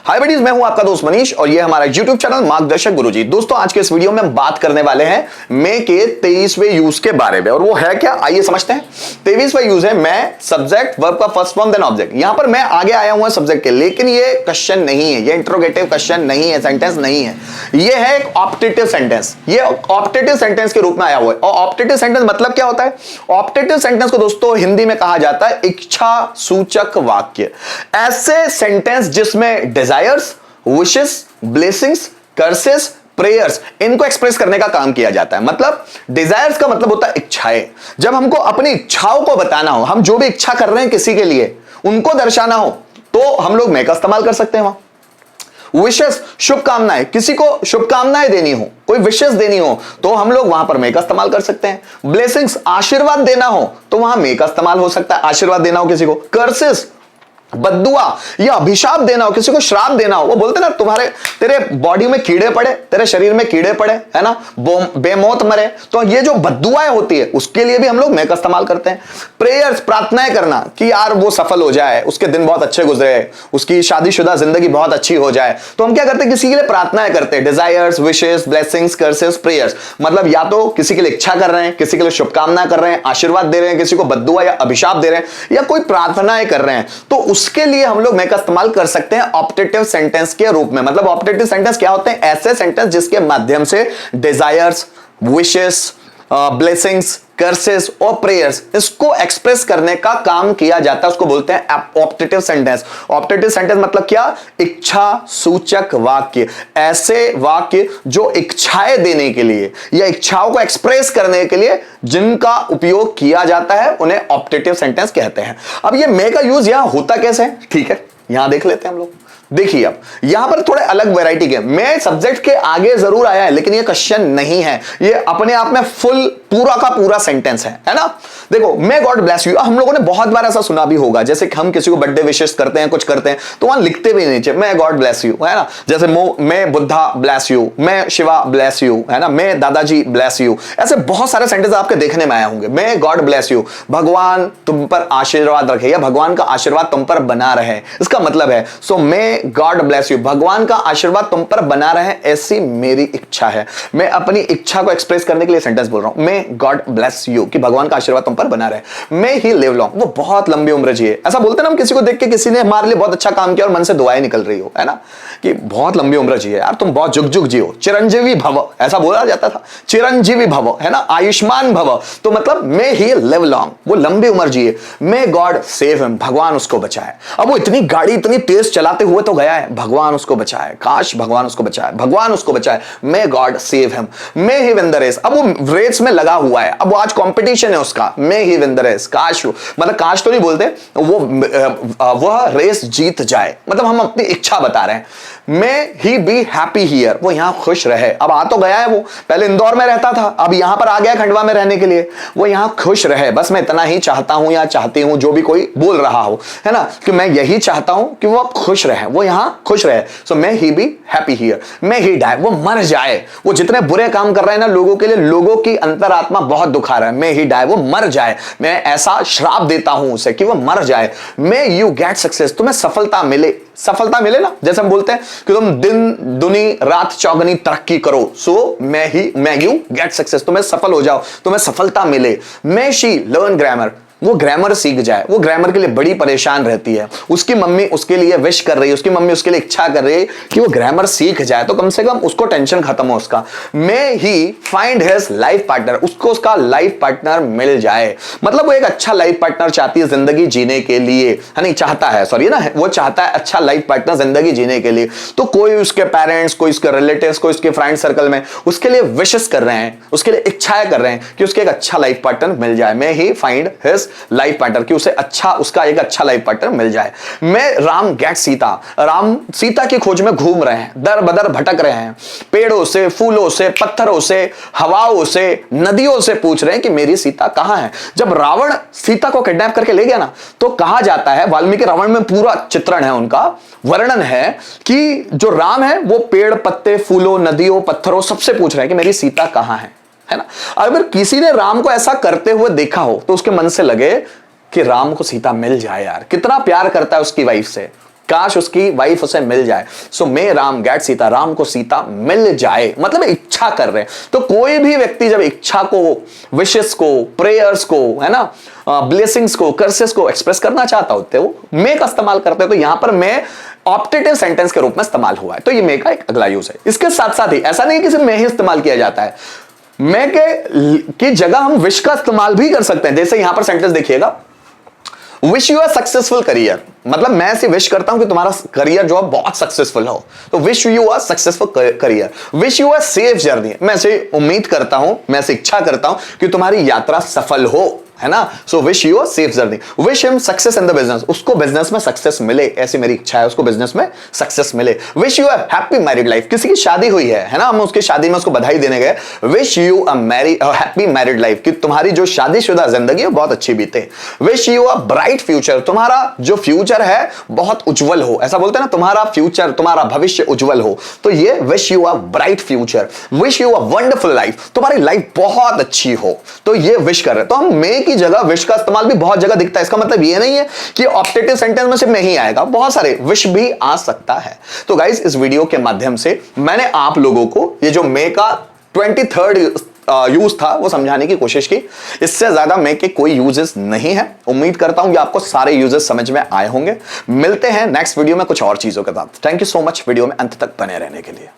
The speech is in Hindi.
हाय बडीज, मैं हूं आपका दोस्त मनीष और ये हमारा YouTube चैनल मार्गदर्शक गुरुजी। दोस्तों, आज के इस वीडियो में हम बात करने वाले हैं मे के 23वें यूज के बारे में। और वो है क्या, आइए समझते हैं। 23वां यूज है मैं, सब्जेक्ट, वर्ब का फर्स्ट फॉर्म देन ऑब्जेक्ट। यहां पर मैं आगे आया हुआ सब्जेक्ट के, लेकिन ये क्वेश्चन नहीं है, ये इंट्रोगेटिव क्वेश्चन नहीं है, सेंटेंस नहीं है, ये है एक ऑप्टेटिव सेंटेंस। ये ऑप्टेटिव सेंटेंस के रूप में आया हुआ है। और ऑप्टेटिव सेंटेंस मतलब क्या होता है? ऑप्टेटिव सेंटेंस को दोस्तों हिंदी में कहा जाता है इच्छा सूचक वाक्य। ऐसे सेंटेंस जिसमें desires, wishes, blessings, curses, prayers, इनको एक्सप्रेस करने का काम किया जाता है। मतलब डिजायर्स का मतलब होता है इच्छाएं। जब हमको अपनी इच्छाओं को बताना हो, हम जो भी इच्छा कर रहे हैं किसी के लिए, उनको दर्शाना हो, तो हम लोग मे का इस्तेमाल कर सकते हैं वहां। विशेस, शुभकामनाएं, किसी को शुभकामनाएं देनी हो, कोई विशेष देनी हो, तो हम लोग वहां पर मे का इस्तेमाल कर सकते हैं। ब्लेसिंग्स, आशीर्वाद देना हो, तो वहां मे का इस्तेमाल हो सकता है, आशीर्वाद देना हो किसी को। कर्सेस, बद्दुआ या अभिशाप देना हो, किसी को श्राप देना हो, वो बोलते ना तेरे बॉडी में कीड़े पड़े, तेरे शरीर में कीड़े पड़े, है ना, बेमौत मरे, तो ये जो बद्दुआएं होती है उसके लिए भी हम लोग मे का इस्तेमाल करते हैं। प्रेयर्स, प्रार्थनाएं करना कि यार वो सफल हो जाए, उसके दिन बहुत अच्छे गुजरे, उसकी शादीशुदा जिंदगी बहुत अच्छी हो जाए, तो हम क्या करते हैं, किसी के लिए प्रार्थनाएं करते हैं। Desires, wishes, blessings, curses, prayers, मतलब या तो किसी के लिए इच्छा कर रहे हैं, किसी के लिए शुभकामना कर रहे हैं, आशीर्वाद दे रहे हैं, किसी को बद्दुआ या अभिशाप दे रहे हैं, या कोई प्रार्थनाएं कर रहे हैं, तो उसके लिए हम लोग मे का इस्तेमाल कर सकते हैं ऑप्टेटिव सेंटेंस के रूप में। मतलब ऑप्टेटिव सेंटेंस क्या होते हैं? ऐसे सेंटेंस जिसके माध्यम से डिजायर्स, विशेस, ब्लेसिंग्स, कर्सेस और प्रेयर्स, इसको एक्सप्रेस करने का काम किया जाता है, उसको बोलते हैं ऑप्टेटिव सेंटेंस। ऑप्टेटिव सेंटेंस मतलब क्या? इच्छा सूचक वाक्य। ऐसे वाक्य जो इच्छाएं देने के लिए या इच्छाओं को एक्सप्रेस करने के लिए जिनका उपयोग किया जाता है, उन्हें ऑप्टेटिव सेंटेंस कहते हैं। अब ये मे का यूज यहां होता कैसे है, ठीक है, यहां देख लेते हैं हम लोग। देखिए, अब यहां पर थोड़े अलग वैरायटी के मैं सब्जेक्ट के आगे जरूर आया है, लेकिन ये क्वेश्चन नहीं है, ये अपने आप में फुल पूरा का पूरा सेंटेंस है ना। देखो, मे गॉड ब्लेस यू, हम लोगों ने बहुत बार ऐसा सुना भी होगा, जैसे कि हम किसी को बर्थडे विशेष करते हैं, कुछ करते हैं, तो वहां लिखते भी नीचे मे गॉड ब्लेस यू, है ना। जैसे may Buddha bless you, may Shiva bless you, है ना, मे दादाजी ब्लेस यू, ऐसे बहुत सारे सेंटेंस आपके देखने में आए होंगे। मे गॉड ब्लेस यू, भगवान तुम पर आशीर्वाद रखे, या भगवान का आशीर्वाद तुम पर बना रहे, इसका मतलब है। सो मे गॉड ब्लेस यू, भगवान का आशीर्वाद तुम पर बना रहे, ऐसी मेरी इच्छा है। मैं अपनी इच्छा को एक्सप्रेस करने के लिए सेंटेंस बोल रहा हूं, मे गॉड ब्लेस यू, कि भगवान का आशीर्वाद तुम पर बना रहे। मे ही लिव लॉन्ग, वो बहुत लंबी उम्र जिए। ऐसा बोलते ना हम किसी को देख के, किसी ने हमारे लिए बहुत अच्छा काम किया और मन से दुआएं निकल रही हो, है ना, कि बहुत लंबी उम्र जिए यार, तुम बहुत जुग जुग जियो, चिरंजीवी भव, ऐसा बोला जाता था, चिरंजीवी भव, है ना, आयुष्मान भव। तो मतलब मे ही लिव लॉन्ग, वो लंबी उम्र जिए। मे गॉड सेव हिम, भगवान उसको बचाए। अब वो इतनी गाड़ी इतनी तेज चलाते हुए तो गया है, भगवान उसको बचाए, काश भगवान उसको बचाए, भगवान उसको बचाए। May God save him, may he win the race, अब वो रेस में लगा हुआ है, अब वो आज कंपटीशन है उसका, मे ही विन द रेस, काश, मतलब काश तो नहीं बोलते, वह रेस जीत जाए, मतलब हम अपनी इच्छा बता रहे हैं। मे ही बी हैप्पी हियर, वो यहां खुश रहे। अब आ तो गया है, वो पहले इंदौर में रहता था, अब यहां पर आ गया खंडवा में रहने के लिए, वो यहां खुश रहे, बस मैं इतना ही चाहता हूं या चाहती हूं, जो भी कोई बोल रहा हो, है ना, कि मैं यही चाहता हूं कि वो खुश रहे, वो यहां खुश रहे। So may he be happy here, may he die, वो मर जाए, वो जितने बुरे काम कर रहे हैं ना लोगों के लिए, लोगों की अंतरात्मा बहुत दुखा रहा है, मे ही डाई, वो मर जाए, मैं ऐसा श्राप देता हूं उसे कि वो मर जाए। मे यू गेट सक्सेस, तुम्हें सफलता मिले, सफलता मिले ना, जैसे हम बोलते हैं कि तुम दिन दुनी रात चौगनी तरक्की करो, सो मे यू गेट सक्सेस, तुम्हें सफल हो जाओ, तुम्हें सफलता मिले। मे शी लर्न ग्रामर, वो ग्रामर सीख जाए, वो ग्रामर के लिए बड़ी परेशान रहती है, उसकी मम्मी उसके लिए विश कर रही है, उसकी मम्मी उसके लिए इच्छा कर रही है कि वो ग्रामर सीख जाए, तो कम से कम उसको टेंशन खत्म हो उसका। मे ही फाइंड हिज लाइफ पार्टनर, उसको उसका लाइफ पार्टनर मिल जाए, मतलब वो एक अच्छा लाइफ पार्टनर चाहती है जिंदगी जीने के लिए, है नहीं, चाहता है, सॉरी ना, वो चाहता है अच्छा लाइफ पार्टनर जिंदगी जीने के लिए। तो कोई उसके पेरेंट्स, कोई उसके रिलेटिव्स, कोई उसके फ्रेंड सर्कल में उसके लिए विशेस कर रहे हैं, उसके लिए इच्छाएं कर रहे हैं कि उसके एक अच्छा लाइफ पार्टनर मिल जाए। मे ही फाइंड हिज लाइफ पार्टनर, कि उसे अच्छा, उसका एक अच्छा लाइफ पार्टनर मिल जाए। मैं राम गेट सीता, राम सीता की खोज में घूम रहे हैं, दर बदर भटक रहे हैं, पेड़ों से, फूलों से, पत्थरों से, हवाओं से, नदियों से पूछ रहे हैं कि मेरी सीता कहां है। जब रावण सीता को किडनैप करके ले गया ना, तो कहा जाता है, वाल्मीकि रावण में पूरा चित्रण है, उनका वर्णन है कि जो राम है वो पेड़ पत्ते, फूलों, नदियों, पत्थरों सबसे पूछ रहे हैं कि मेरी सीता कहां है ना। अगर किसी ने राम को ऐसा करते हुए देखा हो तो उसके मन से लगे कि राम को सीता मिल जाए, यार कितना प्यार करता है उसकी वाइफ से, काश उसकी वाइफ उसे मिल जाए। सो मे राम गेट सीता, राम को सीता मिल जाए, मतलब इच्छा कर रहे हैं। तो कोई भी व्यक्ति जब इच्छा को, विशेस को, प्रेयर्स को, है ना, ब्लेसिंग्स को, कर्सेस को एक्सप्रेस करना चाहता होते हैं, वो मे का इस्तेमाल करते हैं। तो यहां पर मे ऑप्टेटिव सेंटेंस के रूप में इस्तेमाल हुआ है, तो ये मे का एक अगला यूज है। इसके साथ साथ ही ऐसा नहीं कि सिर्फ मे ही इस्तेमाल किया जाता है, मे की जगह हम विश का इस्तेमाल भी कर सकते हैं। जैसे यहां पर सेंटेंस देखिएगा, wish you a successful career, मतलब मैं ऐसे विश करता हूं कि तुम्हारा करियर जो है बहुत सक्सेसफुल हो। तो wish you a successful career, wish you a safe journey, मैं ऐसे उम्मीद करता हूं, मैं ऐसे इच्छा करता हूं कि तुम्हारी यात्रा सफल हो, है ना। So wish you a safe journey, wish him success in the business, उसको बिजनेस में सक्सेस मिले, ऐसी मेरी इच्छा है, उसको बिजनेस में सक्सेस मिले। Wish you a happy married life, किसी की शादी हुई है ना, हम उसकी शादी में उसको बधाई देने गए, wish you a happy married life, कि तुम्हारी जो शादीशुदा जिंदगी है बहुत अच्छी बीते। Wish you a bright future, तुम्हारा जो फ्यूचर है बहुत उज्जवल हो, ऐसा बोलते हैं ना, तुम्हारा फ्यूचर, तुम्हारा भविष्य उज्जवल हो, तो ये wish you a bright future. Wish you a wonderful life, तुम्हारी लाइफ बहुत अच्छी हो, तो ये विश कर रहे हैं। तो हम मे की जगह विश का इस्तेमाल भी बहुत जगह दिखता है। इसका मतलब ये नहीं है कि ऑप्टेटिव सेंटेंस में सिर्फ मे ही आएगा, बहुत सारे विश भी आ सकता है। तो गाइस, इस वीडियो के माध्यम से मैंने आप लोगों को ये जो मे का 23rd यूज था वो समझाने की कोशिश की। इससे ज्यादा मे के कोई यूजेस नहीं है। उम्मीद करता हूं कि आपको सारे यूजेस समझ में आए होंगे। मिलते हैं नेक्स्ट वीडियो में कुछ और चीजों के साथ। Thank you so much video में अंत तक बने रहने के लिए।